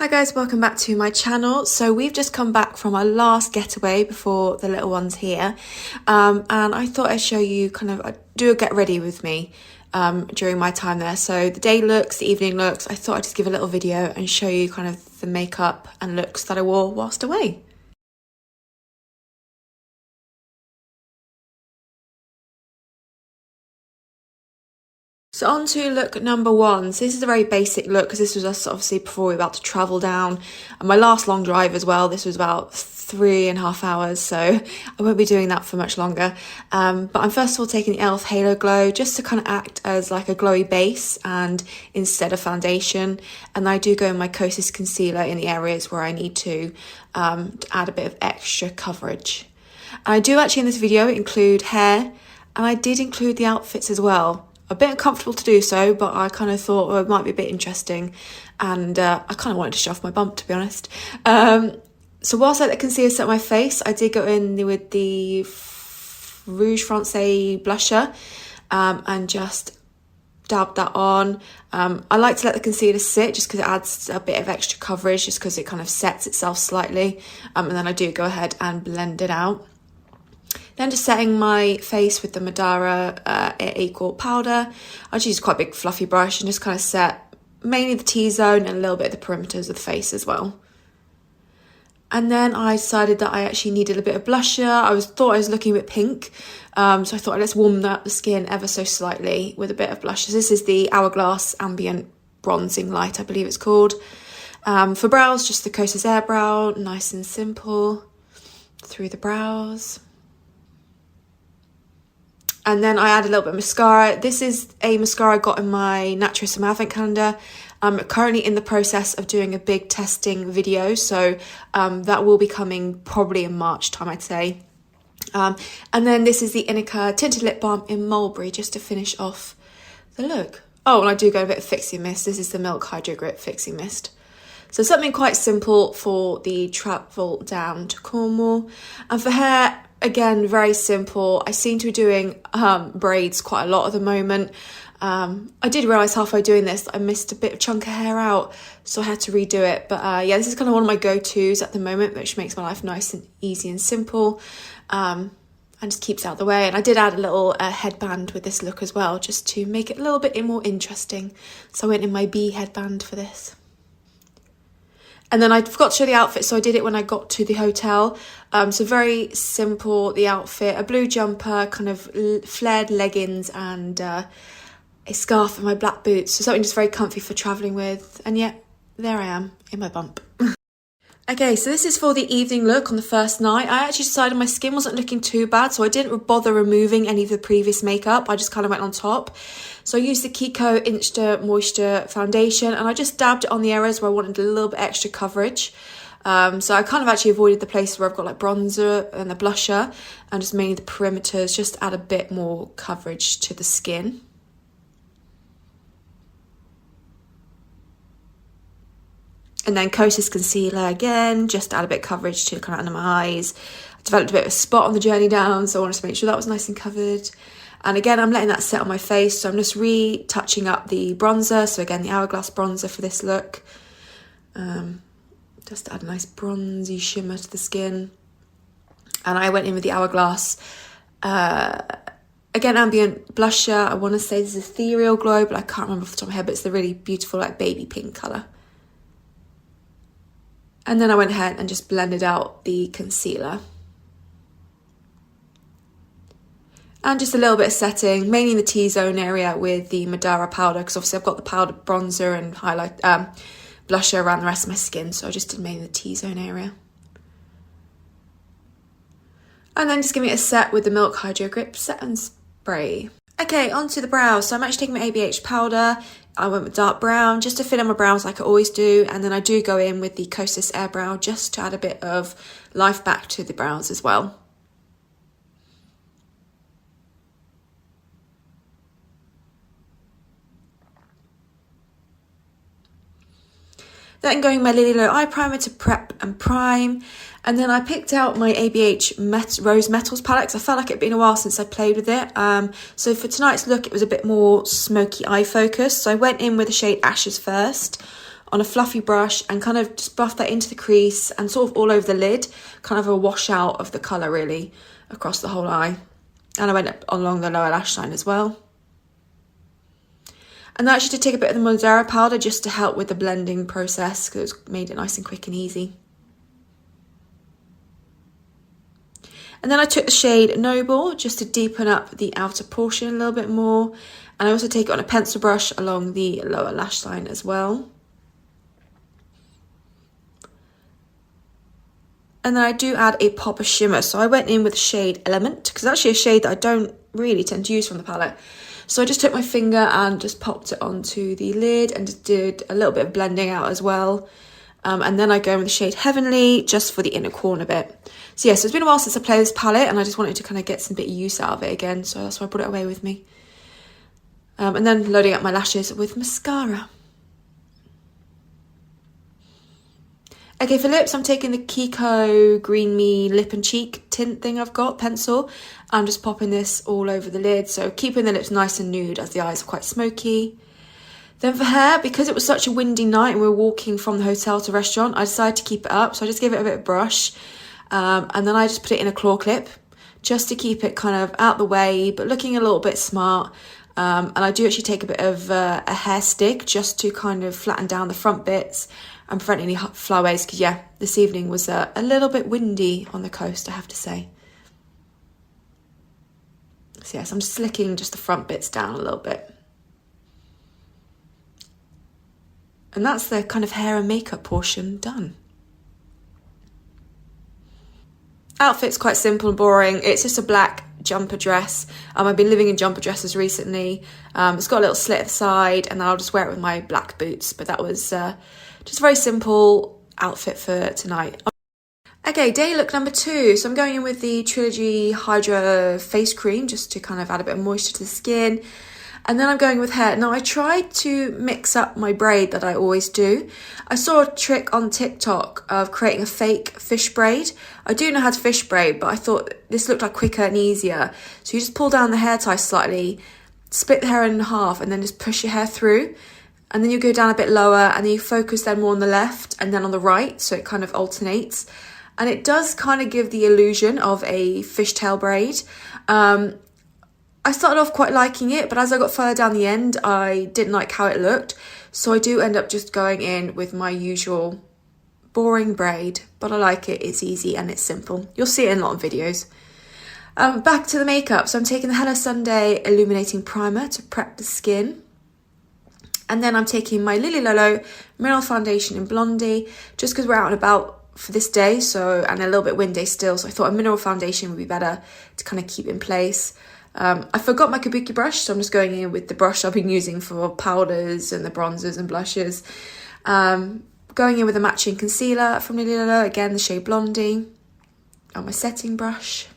Hi guys, welcome back to my channel. So we've just come back from our last getaway before the little one's here, and I thought I'd show you do a get ready with me during my time there. So the day looks, the evening looks. I thought I'd just give a little video and show you kind of the makeup and looks that I wore whilst away. So on to look number one. So this is a very basic look because this was us obviously before we were about to travel down. And my last long drive as well. This was about 3.5 hours, so I won't be doing that for much longer. But I'm first of all taking the e.l.f. Halo Glow just to kind of act as like a glowy base and instead of foundation. And I do go in my Kosas concealer in the areas where I need to add a bit of extra coverage. And I do actually in this video include hair, and I did include the outfits as well. A bit uncomfortable to do so, but I kind of thought it might be a bit interesting, and I kind of wanted to show off my bump, to be honest. So whilst I let the concealer set my face, I did go in with the Rouge Francais blusher and just dabbed that on. I like to let the concealer sit just because it adds a bit of extra coverage, just because it kind of sets itself slightly, and then I do go ahead and blend it out. Then just setting my face with the Madara Air Equal powder. I just use quite a big fluffy brush and just kind of set mainly the T-zone and a little bit of the perimeters of the face as well. And then I decided that I actually needed a bit of blusher. I thought I was looking a bit pink, so I thought let's warm up the skin ever so slightly with a bit of blush. So this is the Hourglass Ambient Bronzing Light, I believe it's called. For brows, just the Kosas Air Brow, nice and simple through the brows. And then I add a little bit of mascara. This is a mascara I got in my Natuer Summer Advent Calendar. I'm currently in the process of doing a big testing video, so that will be coming probably in March time, I'd say. And then this is the Inika Tinted Lip Balm in Mulberry, just to finish off the look. Oh, and I do go a bit of fixing mist. This is the Milk Hydro Grip Fixing Mist. So something quite simple for the travel down to Cornwall. And for hair, again, very simple. I seem to be doing braids quite a lot at the moment. I did realise halfway doing this that I missed a bit of chunk of hair out, so I had to redo it. But yeah, this is kind of one of my go-tos at the moment, which makes my life nice and easy and simple, and just keeps it out of the way. And I did add a little headband with this look as well, just to make it a little bit more interesting. So I went in my bee headband for this. And then I forgot to show the outfit, so I did it when I got to the hotel. So very simple, the outfit, a blue jumper, kind of flared leggings, and a scarf and my black boots. So something just very comfy for travelling with. And yet, there I am in my bump. Okay, so this is for the evening look on the first night. I actually decided my skin wasn't looking too bad, so I didn't bother removing any of the previous makeup. I just kind of went on top. So I used the Kiko Insta Moisture Foundation, and I just dabbed it on the areas where I wanted a little bit extra coverage. So I kind of actually avoided the places where I've got like bronzer and the blusher, and just mainly the perimeters, just to add a bit more coverage to the skin. And then Kosas concealer again, just to add a bit of coverage to kind of under my eyes. I developed a bit of a spot on the journey down, so I wanted to make sure that was nice and covered. And again, I'm letting that set on my face, so I'm just retouching up the bronzer. So again, the Hourglass bronzer for this look. Just to add a nice bronzy shimmer to the skin. And I went in with the Hourglass. Again, Ambient blusher. I want to say this is Ethereal Glow, but I can't remember off the top of my head, but it's the really beautiful like baby pink colour. And then I went ahead and just blended out the concealer. And just a little bit of setting, mainly in the T-zone area with the Madara powder, because obviously I've got the powder bronzer and highlight blusher around the rest of my skin, so I just did mainly the T-zone area. And then just giving it a set with the Milk Hydro Grip Set and Spray. Okay, onto the brows. So I'm actually taking my ABH powder. I went with dark brown just to fill in my brows like I always do, and then I do go in with the Kosas Air Brow just to add a bit of life back to the brows as well. Then going my Lily Low eye primer to prep and prime. And then I picked out my ABH Rose Metals palette because I felt like it'd been a while since I played with it. So for tonight's look, it was a bit more smoky eye focus. So I went in with the shade Ashes first on a fluffy brush and kind of just buff that into the crease and sort of all over the lid, kind of a washout of the colour really across the whole eye. And I went along the lower lash line as well. And I actually did take a bit of the Madara powder just to help with the blending process because it made it nice and quick and easy. And then I took the shade Noble just to deepen up the outer portion a little bit more. And I also take it on a pencil brush along the lower lash line as well. And then I do add a pop of shimmer. So I went in with the shade Element because it's actually a shade that I don't really tend to use from the palette. So I just took my finger and just popped it onto the lid and just did a little bit of blending out as well. And then I go in with the shade Heavenly just for the inner corner bit. So yeah, so it's been a while since I played this palette and I just wanted to kind of get some bit of use out of it again. So that's why I brought it away with me. And then loading up my lashes with mascara. Okay, for lips, I'm taking the Kiko Green Me Lip and Cheek tint thing I've got, pencil. I'm just popping this all over the lid, so keeping the lips nice and nude as the eyes are quite smoky. Then for hair, because it was such a windy night and we were walking from the hotel to restaurant, I decided to keep it up, so I just gave it a bit of brush. And then I just put it in a claw clip, just to keep it kind of out the way, but looking a little bit smart. And I do actually take a bit of a hair stick just to kind of flatten down the front bits and prevent any flyaways, because yeah, this evening was a little bit windy on the coast, I have to say. So yes, I'm slicking just the front bits down a little bit. And that's the kind of hair and makeup portion done. Outfit's quite simple and boring. It's just a black jumper dress. I've been living in jumper dresses recently. It's got a little slit at the side and then I'll just wear it with my black boots. But that was just a very simple outfit for tonight. Okay, day look number 2. So I'm going in with the Triology Hydra face cream just to kind of add a bit of moisture to the skin. And then I'm going with hair. Now I tried to mix up my braid that I always do. I saw a trick on TikTok of creating a fake fish braid. I do know how to fish braid, but I thought this looked like quicker and easier. So you just pull down the hair tie slightly, split the hair in half and then just push your hair through. And then you go down a bit lower and then you focus then more on the left and then on the right. So it kind of alternates. And it does kind of give the illusion of a fishtail braid. I started off quite liking it, but as I got further down the end, I didn't like how it looked. So I do end up just going in with my usual boring braid, but I like it. It's easy and it's simple. You'll see it in a lot of videos. Back to the makeup. So I'm taking the Hello Sunday Illuminating Primer to prep the skin. And then I'm taking my Lolo Mineral Foundation in Blondie, just because we're out and about for this day, and a little bit windy still. So I thought a mineral foundation would be better to kind of keep in place. I forgot my kabuki brush, so I'm just going in with the brush I've been using for powders and the bronzers and blushes. Going in with a matching concealer from Lolo, again the shade Blondie, on my setting brush.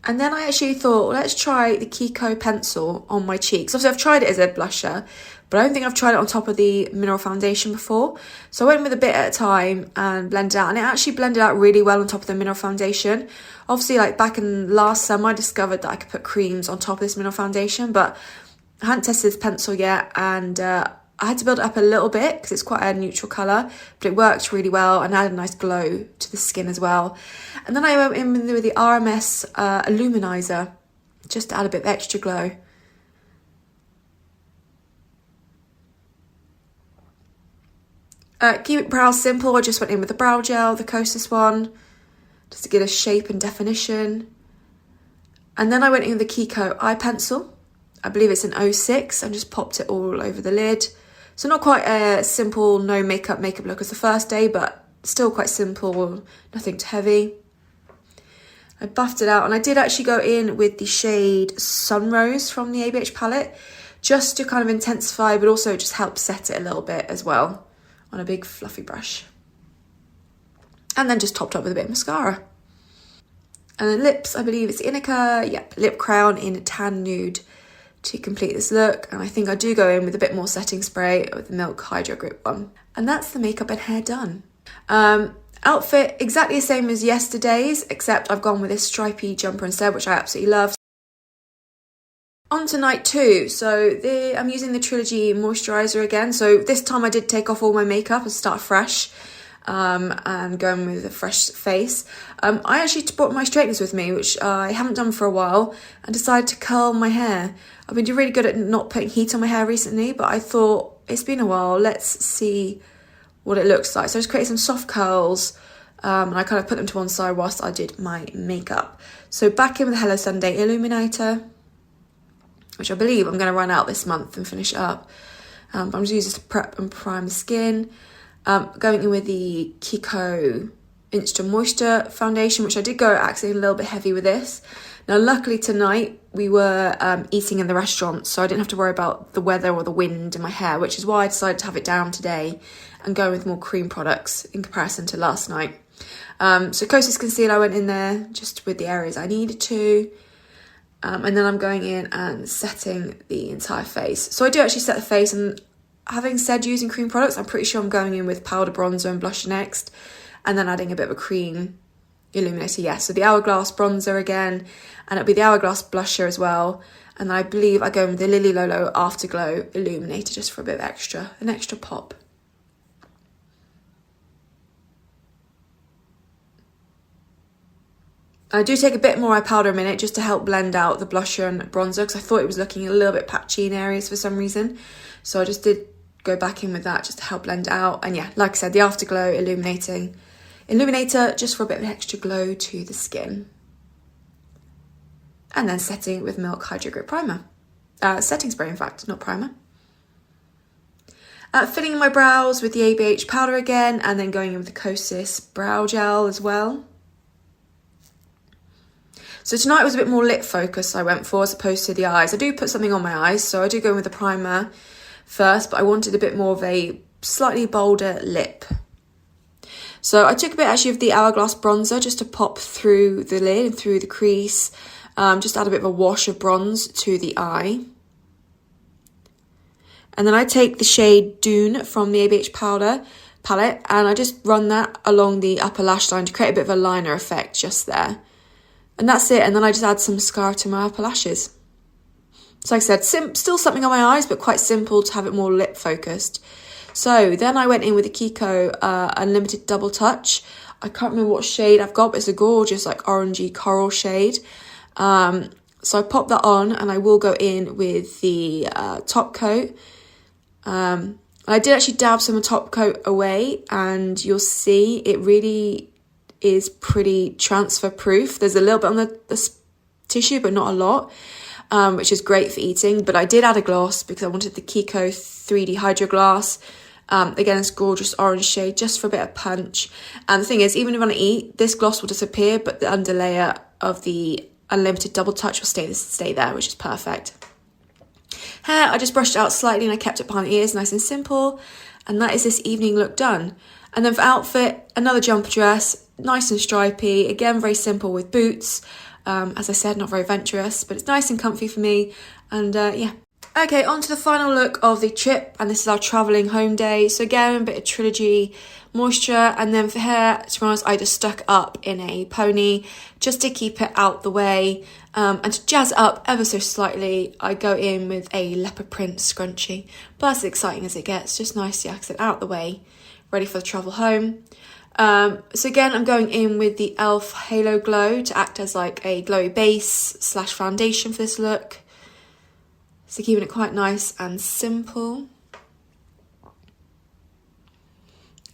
And then I actually thought, well, let's try the Kiko pencil on my cheeks. Obviously, I've tried it as a blusher, but I don't think I've tried it on top of the mineral foundation before. So I went with a bit at a time and blended out. And it actually blended out really well on top of the mineral foundation. Obviously, like back in last summer, I discovered that I could put creams on top of this mineral foundation, but I hadn't tested this pencil yet. And I had to build it up a little bit because it's quite a neutral colour, but it worked really well and added a nice glow to the skin as well. And then I went in with the RMS Illuminizer just to add a bit of extra glow. Keep it brow simple. I just went in with the brow gel, the Kosas one, just to get a shape and definition. And then I went in with the Kiko eye pencil. I believe it's an 06 and just popped it all over the lid. So not quite a simple no makeup look as the first day, but still quite simple, nothing too heavy. I buffed it out and I did actually go in with the shade Sunrose from the ABH palette just to kind of intensify, but also just help set it a little bit as well on a big fluffy brush. And then just topped up with a bit of mascara. And then lips, I believe it's Inika, yep, lip crayon in Tan Nude to complete this look. And I think I do go in with a bit more setting spray with the Milk Hydro Grip one. And that's the makeup and hair done. Outfit exactly the same as yesterday's, except I've gone with this stripy jumper instead, which I absolutely love. On to night 2. So I'm using the Triology Moisturiser again. So this time I did take off all my makeup and start fresh. And going with a fresh face. I actually brought my straighteners with me, which I haven't done for a while, and decided to curl my hair. I've been really good at not putting heat on my hair recently, but I thought it's been a while, let's see what it looks like. So I just created some soft curls, and I kind of put them to one side whilst I did my makeup. So back in with the Hello Sunday Illuminator, which I believe I'm going to run out this month and finish it up. I'm just using this to prep and prime the skin. Going in with the Kiko Insta Moisture foundation, which I did go actually a little bit heavy with this. Now, luckily tonight we were eating in the restaurant, so I didn't have to worry about the weather or the wind in my hair, which is why I decided to have it down today and go with more cream products in comparison to last night. So Kosas concealer, I went in there just with the areas I needed to. And then I'm going in and setting the entire face. So I do actually set the face, and having said using cream products, I'm pretty sure I'm going in with powder, bronzer and blusher next, and then adding a bit of a cream illuminator. Yeah, so the Hourglass bronzer again, and it'll be the Hourglass blusher as well. And I believe I go in with the Lolo Afterglow illuminator just for a bit of an extra pop. I do take a bit more eye powder a minute just to help blend out the blusher and bronzer, because I thought it was looking a little bit patchy in areas for some reason. So I just did go back in with that just to help blend out. And yeah, like I said, the Afterglow illuminator just for a bit of an extra glow to the skin. And then setting it with Milk Hydro Grip Primer. Setting spray, in fact, not primer. Filling in my brows with the ABH powder again, and then going in with the Kosas Brow Gel as well. So tonight was a bit more lip focus I went for as opposed to the eyes. I do put something on my eyes, so I do go in with the primer first, but I wanted a bit more of a slightly bolder lip. So I took a bit actually of the Hourglass bronzer just to pop through the lid and through the crease. Just add a bit of a wash of bronze to the eye. And then I take the shade Dune from the ABH powder palette, and I just run that along the upper lash line to create a bit of a liner effect just there. And that's it. And then I just add some mascara to my upper lashes. So like I said, still something on my eyes, but quite simple to have it more lip focused. So then I went in with the Kiko Unlimited Double Touch. I can't remember what shade I've got, but it's a gorgeous like orangey coral shade. So I pop that on, and I will go in with the top coat. I did actually dab some top coat away, and you'll see it really is pretty transfer proof. There's a little bit on the tissue, but not a lot, which is great for eating. But I did add a gloss because I wanted the Kiko 3D Hydro Glass. Again, it's gorgeous orange shade just for a bit of punch. And the thing is, even if I eat, this gloss will disappear, but the underlayer of the Unlimited Double Touch will stay there, which is perfect. Hair, I just brushed it out slightly and I kept it behind the ears, nice and simple. And that is this evening look done. And then for outfit, another jumper dress, nice and stripy. Again, very simple with boots. As I said, not very venturous, but it's nice and comfy for me. And yeah. Okay, on to the final look of the trip. And this is our travelling home day. So again, a bit of Triology moisture. And then for hair, to be honest, I just stuck up in a pony just to keep it out the way. And to jazz it up ever so slightly, I go in with a leopard print scrunchie. But that's as exciting as it gets. Just nice to accent out the way. Ready for the travel home. So again, I'm going in with the e.l.f. Halo Glow to act as like a glowy base / foundation for this look. So keeping it quite nice and simple.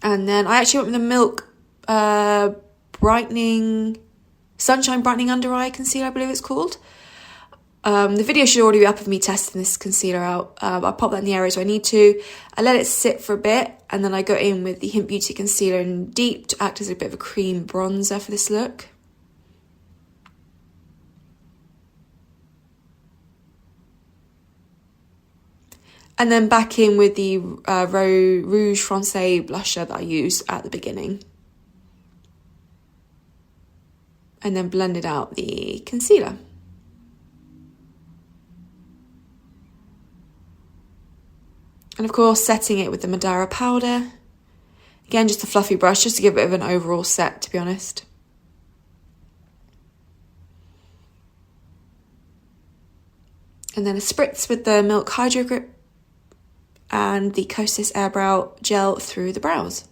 And then I actually went with the Milk Brightening, Sunshine Brightening Under Eye Concealer, I believe it's called. The video should already be up of me testing this concealer out. I pop that in the areas where I need to. I let it sit for a bit, and then I go in with the Hynt Beauty Concealer in Deep to act as a bit of a cream bronzer for this look. And then back in with the Rouge Francais blusher that I used at the beginning. And then blended out the concealer. And of course, setting it with the Madara powder. Again, just a fluffy brush, just to give it a bit of an overall set, to be honest. And then a spritz with the Milk Hydro Grip and the Kosas Air Brow Gel through the brows.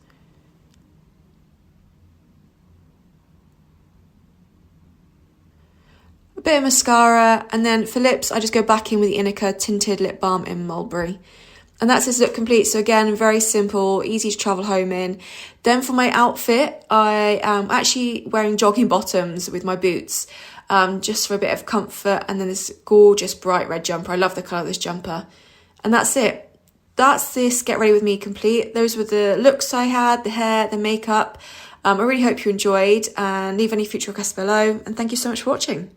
A bit of mascara, and then for lips I just go back in with the Inika Tinted Lip Balm in Mulberry. And that's this look complete. So again, very simple, easy to travel home in. Then for my outfit, I am actually wearing jogging bottoms with my boots, just for a bit of comfort, and then this gorgeous bright red jumper. I love the colour of this jumper. And that's it. That's this Get Ready With Me complete. Those were the looks I had, the hair, the makeup. I really hope you enjoyed, and leave any future requests below. And thank you so much for watching.